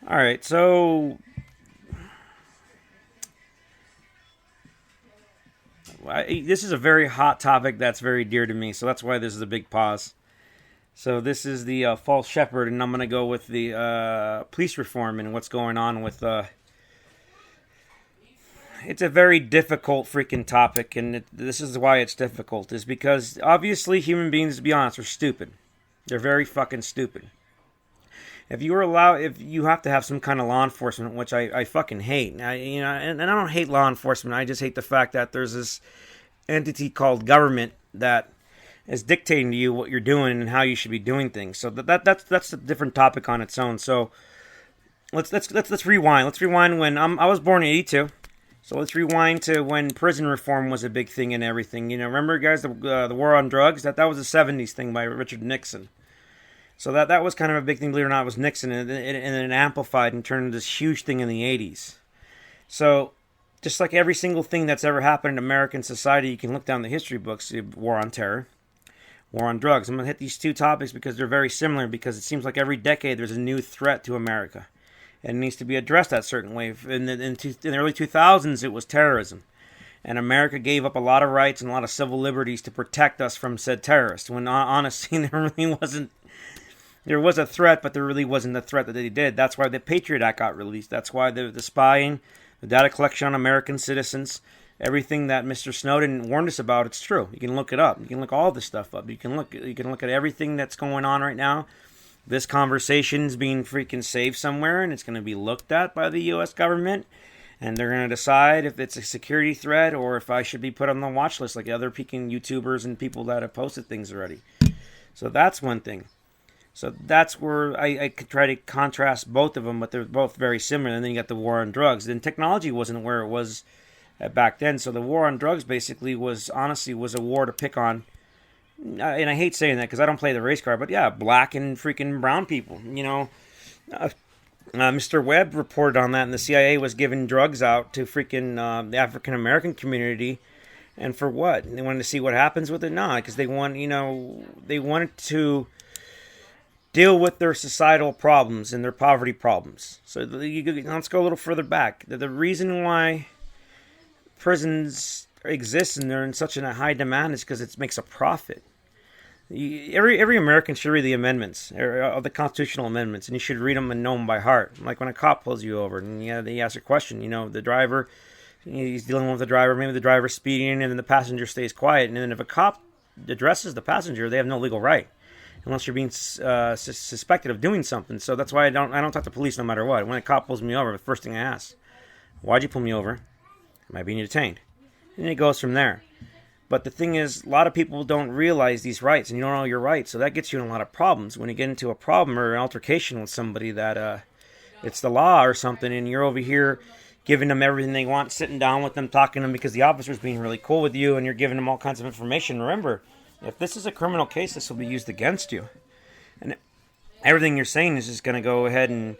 All right, so this is a very hot topic that's very dear to me, so that's why this is a big pause. So this is the false shepherd, and I'm going to go with the police reform and what's going on with. It's a very difficult freaking topic, and this is why it's difficult. Is because obviously human beings, to be honest, are stupid. They're very fucking stupid. If you have to have some kind of law enforcement, which I fucking hate. And I don't hate law enforcement. I just hate the fact that there's this entity called government that is dictating to you what you're doing and how you should be doing things. So that's a different topic on its own. So let's rewind. Let's rewind when I was born in '82. So let's rewind to when prison reform was a big thing and everything. Remember, guys, the war on drugs? That was a '70s thing by Richard Nixon. So that was kind of a big thing, believe it or not. It was Nixon, and it amplified and turned into this huge thing in the '80s. So just like every single thing that's ever happened in American society, you can look down the history books. War on terror, war on drugs. I'm going to hit these two topics because they're very similar, because it seems like every decade there's a new threat to America. And it needs to be addressed that certain way. In the early 2000s, it was terrorism. And America gave up a lot of rights and a lot of civil liberties to protect us from said terrorists. When honestly, there really wasn't. There was a threat, but there really wasn't a threat that they did. That's why the Patriot Act got released. That's why the spying, the data collection on American citizens, everything that Mr. Snowden warned us about, it's true. You can look it up. You can look all this stuff up. You can look at everything that's going on right now. This conversation's being freaking saved somewhere, and it's going to be looked at by the U.S. government, and they're going to decide if it's a security threat or if I should be put on the watch list like other Peking YouTubers and people that have posted things already. So that's one thing. So that's where I could try to contrast both of them, but they're both very similar. And then you got the war on drugs. Then technology wasn't where it was back then. So the war on drugs basically was a war to pick on. And I hate saying that because I don't play the race card, but yeah, black and freaking brown people. Mr. Webb reported on that, and the CIA was giving drugs out to freaking the African American community. And for what? They wanted to see what happens with it? No, because they wanted to deal with their societal problems and their poverty problems. So let's go a little further back. The reason why prisons exist and they're in such a high demand is because it makes a profit. Every American should read the amendments, or the constitutional amendments, and you should read them and know them by heart. Like when a cop pulls you over and they ask a question, the driver, he's dealing with the driver, maybe the driver's speeding, and then the passenger stays quiet. And then if a cop addresses the passenger, they have no legal right, unless you're being suspected of doing something. So that's why I don't talk to police no matter what. When a cop pulls me over, the first thing I ask, why'd you pull me over? Am I being detained? And it goes from there. But the thing is, a lot of people don't realize these rights, and you don't know your rights. So that gets you in a lot of problems. When you get into a problem or an altercation with somebody that it's the law or something, and you're over here giving them everything they want, sitting down with them, talking to them because the officer's being really cool with you, and you're giving them all kinds of information. Remember, if this is a criminal case, this will be used against you. And everything you're saying is just going to go ahead and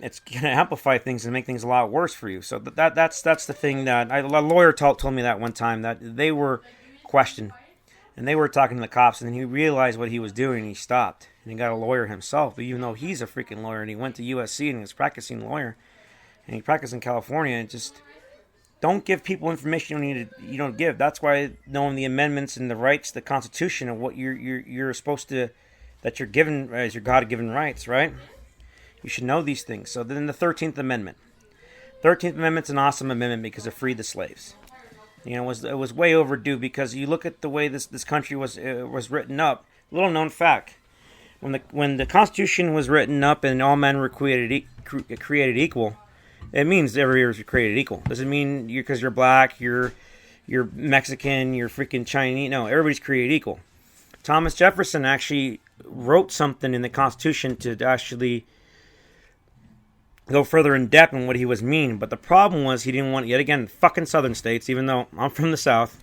it's going to amplify things and make things a lot worse for you. So that's the thing that a lawyer told me that one time, that they were questioned and they were talking to the cops, and then he realized what he was doing and he stopped and he got a lawyer himself. But even though he's a freaking lawyer and he went to USC and he was practicing lawyer and he practiced in California, and just don't give people information you don't give. That's why knowing the amendments and the rights, the Constitution, and what you're supposed to, that you're given as your God-given rights, right? You should know these things. So then the 13th Amendment. 13th Amendment's an awesome amendment because it freed the slaves. It was way overdue, because you look at the way this country was written up. Little known fact: when the Constitution was written up and all men were created equal, it means everybody was created equal. Doesn't mean because you're black, you're Mexican, you're freaking Chinese. No, everybody's created equal. Thomas Jefferson actually wrote something in the Constitution to actually go further in depth on what he was meaning. But the problem was he didn't want, yet again, fucking southern states, even though I'm from the South,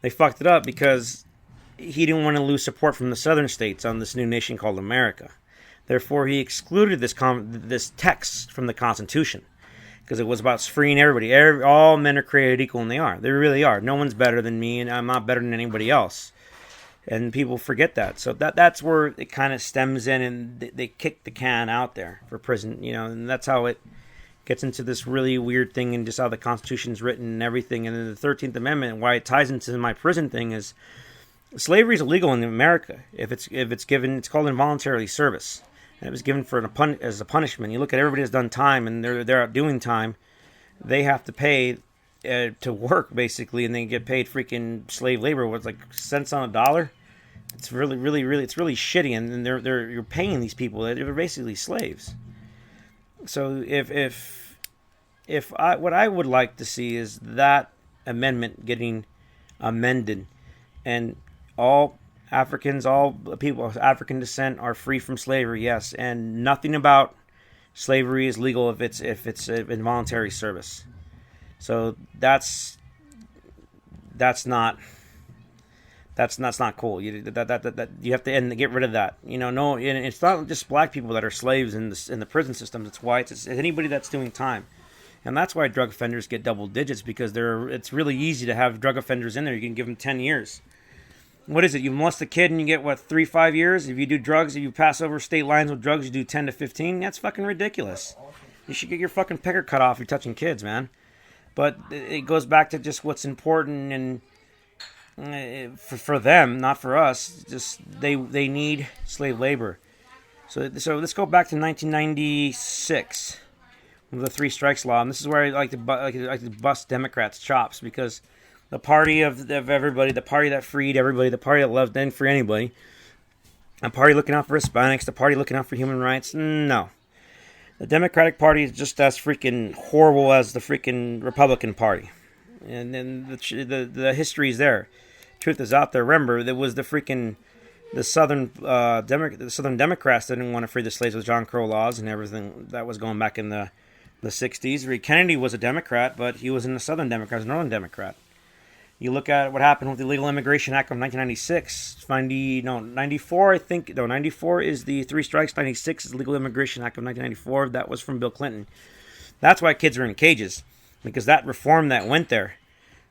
they fucked it up because he didn't want to lose support from the southern states on this new nation called America. Therefore, he excluded this text from the Constitution because it was about freeing everybody. All men are created equal, and they are. They really are. No one's better than me, and I'm not better than anybody else. and people forget that. So that's where it kind of stems in, and they kick the can out there for prison, and that's how it gets into this really weird thing, and just how the Constitution's written and everything. And then the 13th Amendment, why it ties into my prison thing, is slavery is illegal in America if it's given. It's called involuntary service, and it was given for as a punishment. You look at everybody that's done time, and they're out doing time. They have to pay to work, basically, and they get paid freaking slave labor. What's like cents on a dollar? It's really it's really shitty, and you're paying these people. They're basically slaves. So if what I would like to see is that amendment getting amended, and all Africans, all people of African descent are free from slavery. Yes, and nothing about slavery is legal if it's involuntary service. So that's not cool. You have to get rid of that. No, and it's not just black people that are slaves in the prison systems. It's whites. It's anybody that's doing time, and that's why drug offenders get double digits, because it's really easy to have drug offenders in there. You can give them 10 years. What is it? You molest a kid and you get 3-5 years. If you do drugs, if you pass over state lines with drugs, you do 10 to 15. That's fucking ridiculous. You should get your fucking pecker cut off if you're touching kids, man. But it goes back to just what's important, and for them, not for us. Just they need slave labor. So let's go back to 1996 with the Three Strikes Law, and this is where I like to bust Democrats' chops, because the party of everybody, the party that freed everybody, the party that loved and free anybody, a party looking out for Hispanics, the party looking out for human rights. No. The Democratic Party is just as freaking horrible as the freaking Republican Party. And then the history is there. Truth is out there. Remember, there was the Southern Democrats that didn't want to free the slaves with John Crow laws and everything. That was going back in the 60s. Kennedy was a Democrat, but he was in the Southern Democrats, Northern Democrat. You look at what happened with the Illegal Immigration Act of 1996. 94, I think. No, 94 is the Three Strikes. 96 is the Legal Immigration Act of 1994. That was from Bill Clinton. That's why kids are in cages, because that reform that went there.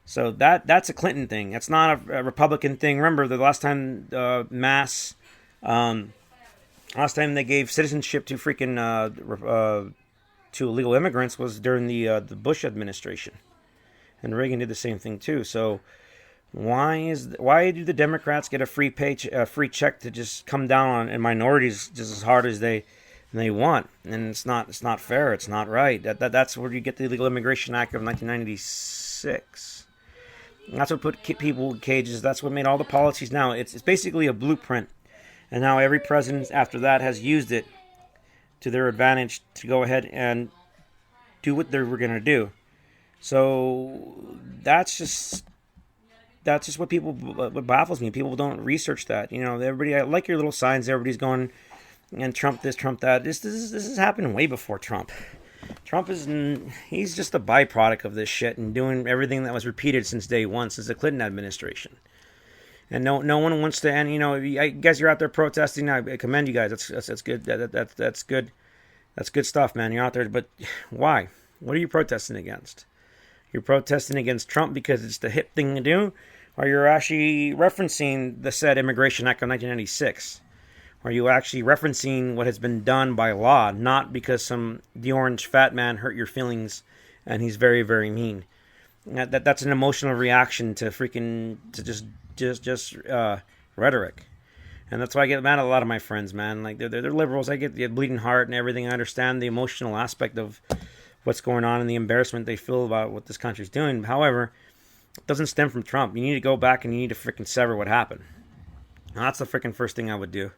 So that's a Clinton thing. That's not a Republican thing. Remember, the last time last time they gave citizenship to to illegal immigrants was during the Bush administration. And Reagan did the same thing too. So why do the Democrats get a free check to just come down on minorities just as hard as they want? And it's not fair. It's not right. That's where you get the Illegal Immigration Act of 1996. And that's what put people in cages. That's what made all the policies now. It's basically a blueprint, and now every president after that has used it to their advantage to go ahead and do what they were going to do. So that's just what baffles me. People don't research that. Everybody, I like your little signs. Everybody's going and Trump this, Trump that. This is happening way before Trump. He's just a byproduct of this shit and doing everything that was repeated since day one, since the Clinton administration. And no one wants to. And I guess you're out there protesting. I commend you guys. That's good. That's good. That's good stuff, man. You're out there, but why? What are you protesting against? You're protesting against Trump because it's the hip thing to do, or you're actually referencing the said Immigration Act of 1996? Are you actually referencing what has been done by law, not because the orange fat man hurt your feelings and he's very, very mean? That's an emotional reaction to just rhetoric. And that's why I get mad at a lot of my friends, man. Like, they're liberals. I get the bleeding heart and everything. I understand the emotional aspect of what's going on and the embarrassment they feel about what this country's doing. However, it doesn't stem from Trump. You need to go back and you need to freaking sever what happened. And that's the freaking first thing I would do,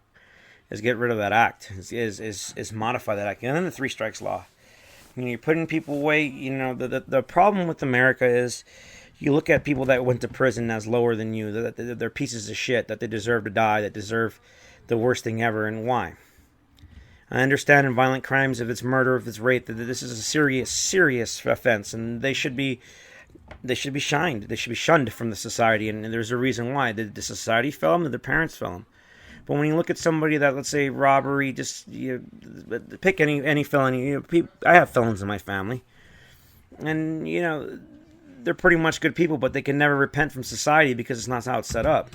is get rid of that act, is modify that act. And then the Three Strikes Law. You're putting people away. The problem with America is you look at people that went to prison as lower than you, that they're pieces of shit, that they deserve to die, that deserve the worst thing ever. And why? I understand in violent crimes, if it's murder, if it's rape, that this is a serious offense, and they should be shunned. They should be shunned from the society, and there's a reason why. Did the society fail them? Did their parents fail them? But when you look at somebody that, let's say, robbery, just pick any felony. I have felons in my family, and they're pretty much good people, but they can never repent from society because it's not how it's set up.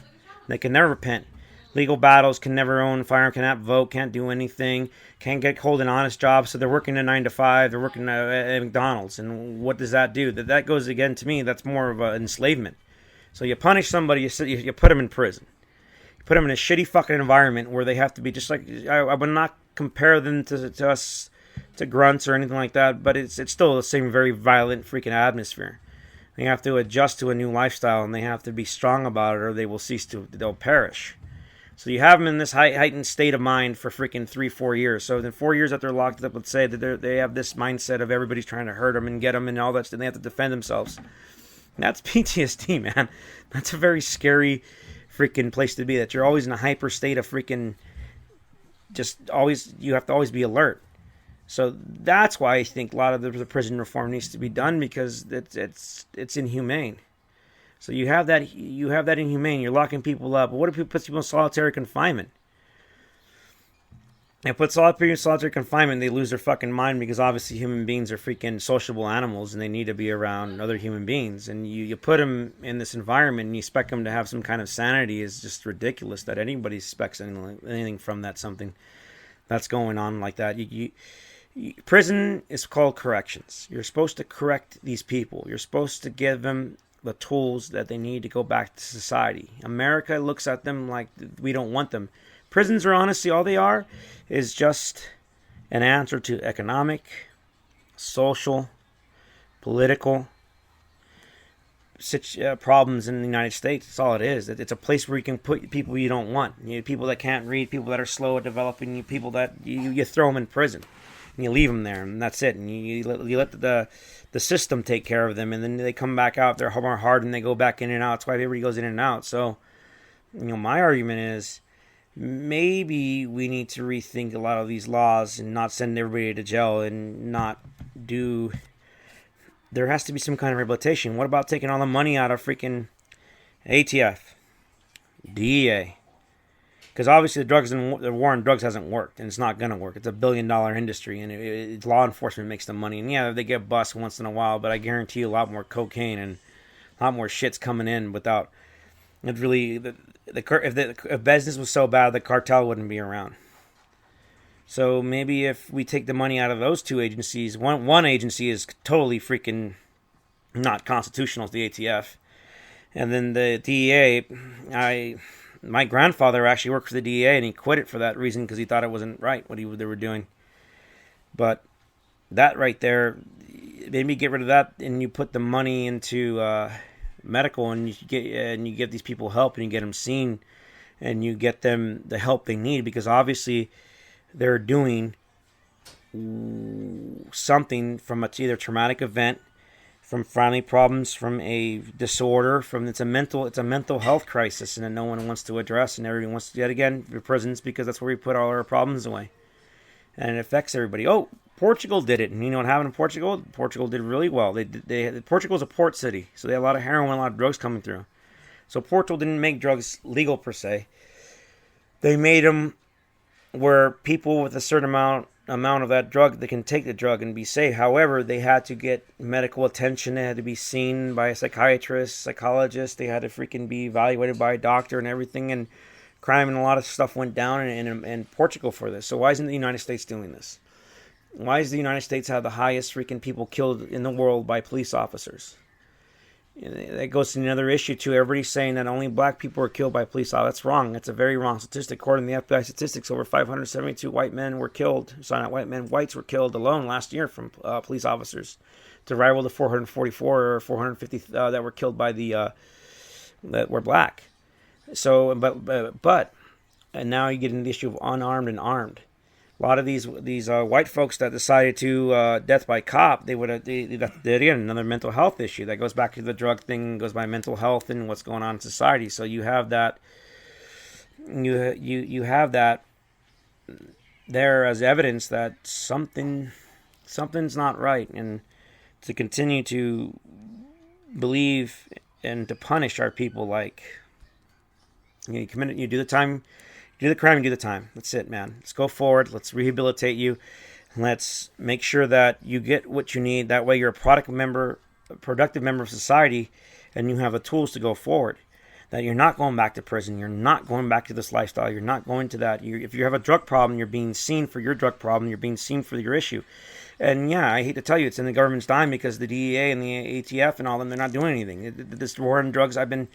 They can never repent. Legal battles, can never own a firearm, cannot vote, can't do anything, can't get hold an honest job. So they're working a 9 to 5. They're working at McDonald's, and what does that do? That goes again to me. That's more of an enslavement. So you punish somebody, you put them in prison. You put them in a shitty fucking environment where they have to be just like. I would not compare them to us, to grunts or anything like that, but it's still the same very violent freaking atmosphere. They have to adjust to a new lifestyle, and they have to be strong about it, or they will they'll perish. So you have them in this heightened state of mind for freaking 3-4 years. So in 4 years that they're locked up, let's say that they have this mindset of everybody's trying to hurt them and get them and all that, and they have to defend themselves. That's PTSD, man. That's a very scary freaking place to be. That you're always in a hyper state of freaking, you have to always be alert. So that's why I think a lot of the prison reform needs to be done, because it's inhumane. So you have that inhumane. You're locking people up. But what if it puts people in solitary confinement? And put people in solitary confinement, they lose their fucking mind, because obviously human beings are freaking sociable animals, and they need to be around other human beings. And you put them in this environment, and you expect them to have some kind of sanity is just ridiculous. That anybody expects anything from that, something that's going on like that. Prison is called corrections. You're supposed to correct these people. You're supposed to give them the tools that they need to go back to society. America looks at them like we don't want them. Prisons are honestly, all they are is just an answer to economic, social, political problems in the United States. That's all it is. It's a place where you can put people you don't want. People that can't read, people that are slow at developing, people that you throw them in prison. And you leave them there, and that's it. And you let the system take care of them, and then they come back out. They're more hard, and they go back in and out. That's why everybody goes in and out. So, my argument is maybe we need to rethink a lot of these laws and not send everybody to jail and not do. There has to be some kind of rehabilitation. What about taking all the money out of freaking ATF, DEA? Because obviously the war on drugs hasn't worked, and it's not going to work. It's $1 billion industry, and law enforcement makes the money. And yeah, they get bust once in a while, but I guarantee you a lot more cocaine and a lot more shit's coming in without it really. If business was so bad, the cartel wouldn't be around. So maybe if we take the money out of those two agencies, one agency is totally freaking not constitutional, it's the ATF, and then the DEA, my grandfather actually worked for the DEA, and he quit it for that reason, because he thought it wasn't right what they were doing. But that right there, maybe get rid of that, and you put the money into medical, and you get these people help, and you get them seen, and you get them the help they need, because obviously they're doing something from either traumatic event, from family problems, from a disorder, it's a mental health crisis, and that no one wants to address, and everyone wants to, yet again, the prisons, because that's where we put all our problems away, and it affects everybody. Oh, Portugal did it, and you know what happened in Portugal? Portugal did really well. Portugal's a port city, so they had a lot of heroin, a lot of drugs coming through. So Portugal didn't make drugs legal per se. They made them where people with a certain amount of that drug, they can take the drug and be safe. However, they had to get medical attention. They had to be seen by a psychiatrist, psychologist. They had to freaking be evaluated by a doctor and everything. And crime and a lot of stuff went down in Portugal for this. So why isn't the United States doing this? Why does the United States have the highest freaking people killed in the world by police officers? That goes to another issue too. Everybody's saying that only black people are killed by police officers. That's wrong. That's a very wrong statistic. According to the FBI statistics, over 572 white men were killed. Sorry, not white men. Whites were killed alone last year from police officers, to rival the 444 or 450 that were killed by the that were black. So, but and now you get into the issue of unarmed and armed. A lot of these white folks that decided to death by cop, they again, another mental health issue that goes back to the drug thing, goes by mental health and what's going on in society. So you have that, you have that there as evidence that something's not right, and to continue to believe and to punish our people, like you do the time. Do the crime, do the time. That's it, man. Let's go forward. Let's rehabilitate you. Let's make sure that you get what you need. That way you're a productive member of society, and you have the tools to go forward. that you're not going back to prison. You're not going back to this lifestyle. You're not going to that. If you have a drug problem, you're being seen for your drug problem. You're being seen for your issue. And yeah, I hate to tell you, it's in the government's dime because the DEA and the ATF and all them, they're not doing anything. This war on drugs, when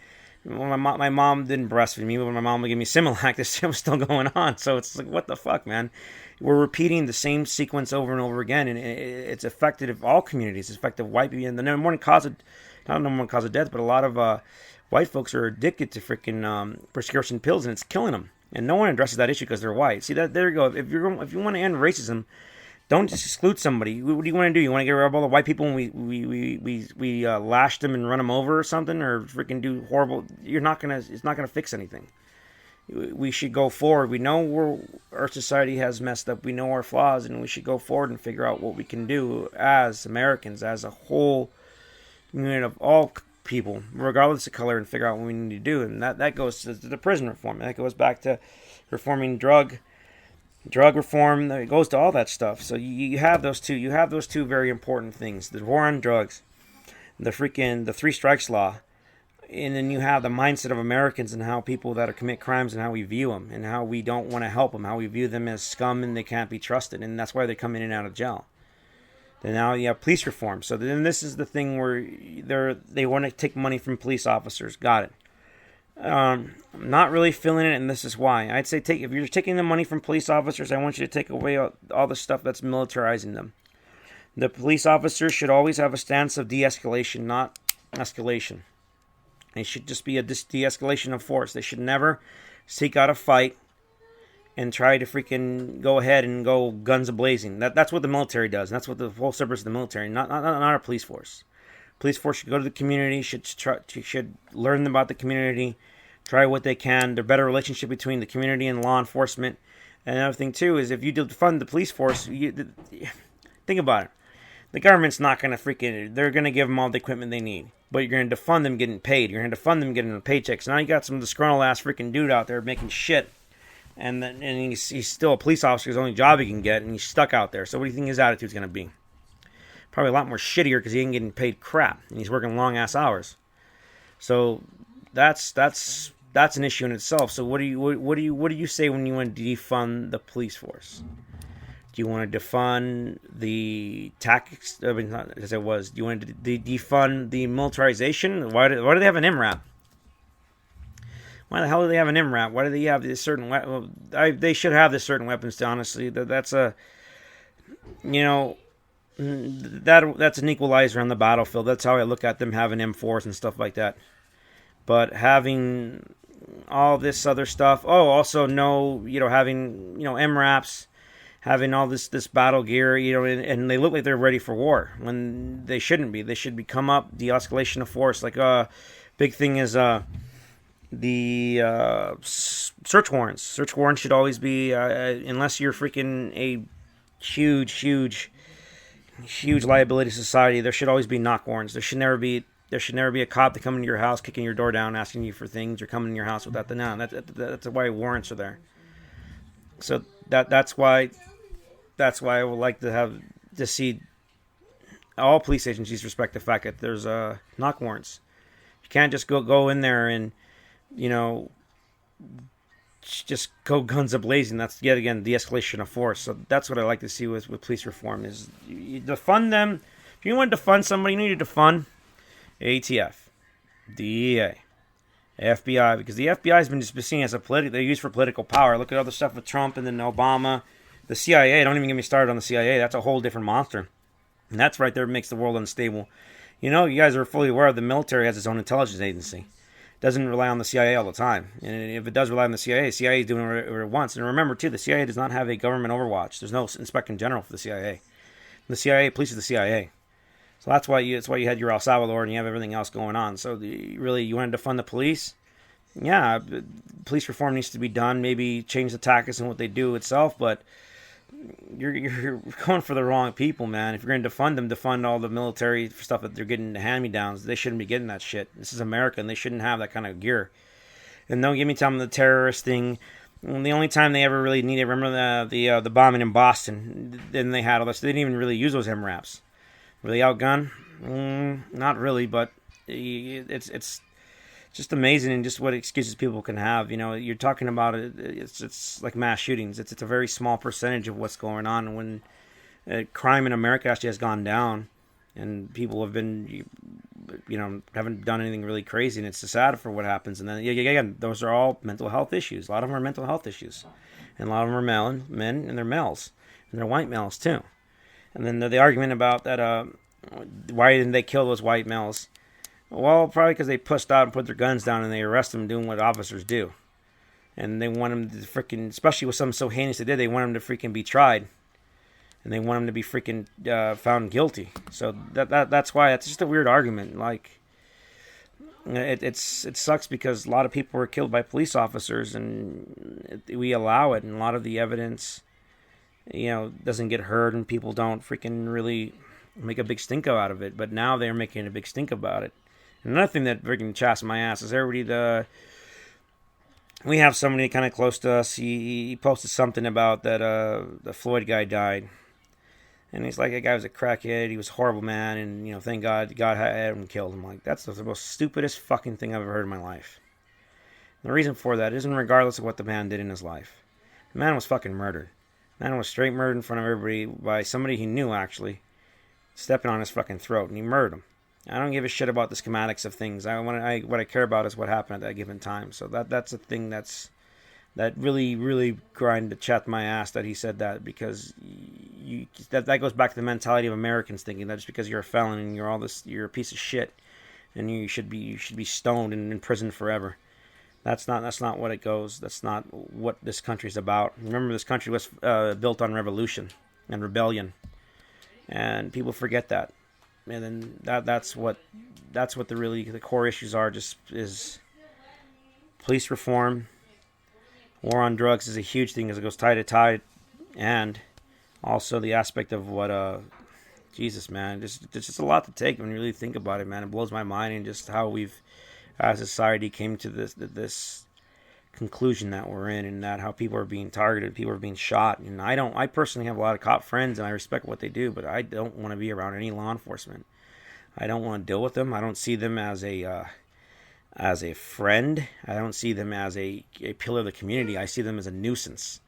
my mom didn't breastfeed me, but when my mom would give me Similac, this shit was still going on. So it's like, what the fuck, man? We're repeating the same sequence over and over again, and it's affected all communities. It's affected white people. And the number one cause of, not the number one cause of death, but a lot of white folks are addicted to freaking prescription pills, and it's killing them. And no one addresses that issue because they're white. See, there you go. If you want to end racism, don't just exclude somebody. What do you want to do? You want to get rid of all the white people and we lash them and run them over or something, or freaking do horrible? It's not gonna fix anything. We should go forward. We know our society has messed up. We know our flaws, and we should go forward and figure out what we can do as Americans, as a whole unit of all people, regardless of color, and figure out what we need to do. And that goes to the prison reform. That goes back to reforming drug reform. It goes to all that stuff. So you have those two. You have those two very important things: the war on drugs, the 3 strikes law, and then you have the mindset of Americans and how people that commit crimes and how we view them and how we don't want to help them, how we view them as scum and they can't be trusted, and that's why they come in and out of jail. Then now you have police reform. So then this is the thing where they want to take money from police officers. Got it. I'm not really feeling it, and this is why. I'd say if you're taking the money from police officers, I want you to take away all the stuff that's militarizing them. The police officers should always have a stance of de-escalation, not escalation. They should just be a de-escalation of force. They should never seek out a fight and try to freaking go ahead and go guns a-blazing. That's what the military does. That's what the whole purpose of the military, not our police force. Police force should go to the community, should learn about the community, try what they can. There's a better relationship between the community and law enforcement. And another thing, too, is if you defund the police force, think about it. The government's not going to they're going to give them all the equipment they need. But you're going to defund them getting paid. You're going to defund them getting a paycheck. So now you got some disgruntled ass freaking dude out there making shit. And he's still a police officer, his only job he can get, and he's stuck out there. So what do you think his attitude's going to be? Probably a lot more shittier because he ain't getting paid crap. And he's working long ass hours. So that's an issue in itself. So what do you say when you want to defund the police force? Do you want to defund the tax? I mean, not as it was. Do you want to defund the militarization? Why do they have an MRAP? Why the hell do they have an MRAP? Why do they have this certain weapon? They should have this certain weapons. Honestly, that's an equalizer on the battlefield. That's how I look at them having M4s and stuff like that. But having all this other stuff. Oh, also having MRAPs. Having all this battle gear, and they look like they're ready for war when they shouldn't be. They should be come up, de-escalation of force. Like big thing is the search warrants. Search warrants should always be, unless you're freaking a huge liability society, there should always be knock warrants. There should never be a cop to come into your house, kicking your door down, asking you for things, or coming in your house without the no. That's why warrants are there. So that's why I would like to see all police agencies respect the fact that there's knock warrants. You can't just go in there and just go guns a-blazing. That's yet again de-escalation of force. So that's what I like to see with police reform is you defund them. If you want to defund somebody, you need to defund ATF, DEA, FBI, because the FBI has been just seen as they're used for political power. Look at all the stuff with Trump and then Obama. The CIA, don't even get me started on the CIA. That's a whole different monster. And that's right there makes the world unstable. You guys are fully aware the military has its own intelligence agency. It doesn't rely on the CIA all the time. And if it does rely on the CIA is doing what it wants. And remember, too, the CIA does not have a government overwatch. There's no inspector general for the CIA. The CIA polices the CIA. So that's why you had your El Salvador and you have everything else going on. So you wanted to fund the police? Yeah, police reform needs to be done. Maybe change the tactics and what they do itself, but you're going for the wrong people, man. If you're going to defund all the military stuff that they're getting the hand-me-downs. They shouldn't be getting that shit. This is America, and they shouldn't have that kind of gear. And don't get me telling the terrorist thing. The only time they ever really needed, remember the bombing in Boston? Then they had all this. They didn't even really use those MRAPs. Were they outgunned? Not really, but it's just amazing, and just what excuses people can have. You know, you're talking about it. It's like mass shootings. It's a very small percentage of what's going on. When crime in America actually has gone down, and people have been, you know, haven't done anything really crazy, and it's sad for what happens. And then again, those are all mental health issues. A lot of them are mental health issues, and a lot of them are men, and they're males, and they're white males too. And then the argument about that, why didn't they kill those white males? Well, probably because they pushed out and put their guns down, and they arrest them doing what officers do. And they want them to freaking, especially with something so heinous they did, they want them to freaking be tried. And they want them to be freaking found guilty. So that's why it's just a weird argument. Like, it sucks because a lot of people were killed by police officers, and we allow it, and a lot of the evidence, you know, doesn't get heard, and people don't freaking really make a big stink out of it. But now they're making a big stink about it. And another thing that freaking chaps my ass is we have somebody kind of close to us. He posted something about that the Floyd guy died, and he's like, that guy was a crackhead. He was a horrible man, and you know, thank God had him killed him. Like, that's the most stupidest fucking thing I've ever heard in my life. And the reason for that isn't regardless of what the man did in his life. The man was fucking murdered. The man was straight murdered in front of everybody by somebody he knew, actually, stepping on his fucking throat, and he murdered him. I don't give a shit about the schematics of things. What I care about is what happened at that given time. So that's a thing that really, really grinded chat my ass that he said that, because that goes back to the mentality of Americans thinking that just because you're a felon and you're a piece of shit, and you should be stoned and in prison forever. That's not what it goes. That's not what this country's about. Remember, this country was built on revolution and rebellion, and people forget that. And then that's what the core issues are. Just is police reform, war on drugs is a huge thing because it goes tie to tie, and also the aspect of what Jesus, man, there's just a lot to take when you really think about it, man. It blows my mind, and just how we've as a society came to this conclusion that we're in, and that how people are being targeted, people are being shot. And I personally have a lot of cop friends, and I respect what they do, but I don't want to be around any law enforcement. I don't want to deal with them. I don't see them as a friend. I don't see them as a pillar of the community. I see them as a nuisance.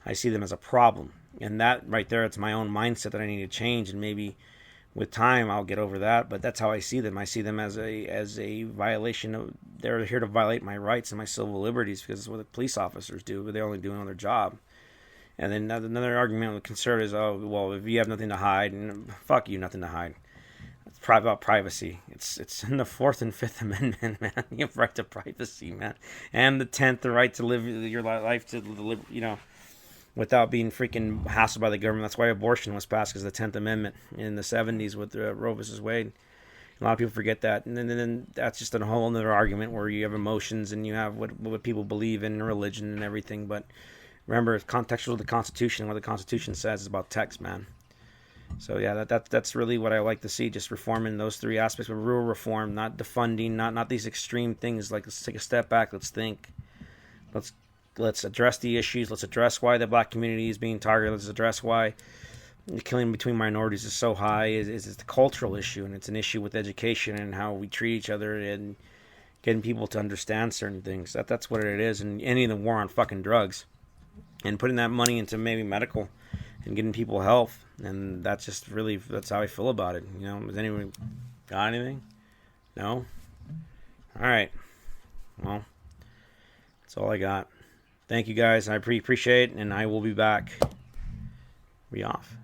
I see them as a problem. And that right there, it's my own mindset that I need to change, and maybe with time I'll get over that, but that's how I see them. I see them as a violation of, they're here to violate my rights and my civil liberties, because it's what the police officers do, but they're only doing their job. And then another argument with conservatives, oh, well, if you have nothing to hide, and fuck you, nothing to hide. It's about privacy. It's in the 4th and 5th Amendment, man. You have right to privacy, man. And the 10th, the right to live your life to live, you know, without being freaking hassled by the government. That's why abortion was passed, because the 10th Amendment in the 70s with Roe versus Wade. A lot of people forget that. And then that's just a whole other argument where you have emotions and you have what people believe in, religion and everything. But remember, it's contextual to the Constitution. What the Constitution says is about text, man. So yeah, that's really what I like to see, just reforming those three aspects, but real reform, not defunding, not these extreme things. Like, let's take a step back, let's think, let's address the issues. Let's address why the black community is being targeted. Let's address why the killing between minorities is so high. It's a cultural issue, and it's an issue with education and how we treat each other, and getting people to understand certain things. That's what it is. And ending the war on fucking drugs, and putting that money into maybe medical and getting people health. And that's just really, that's how I feel about it. You know, has anyone got anything? No? All right. Well, that's all I got. Thank you guys. I appreciate it, and I will be back. We off.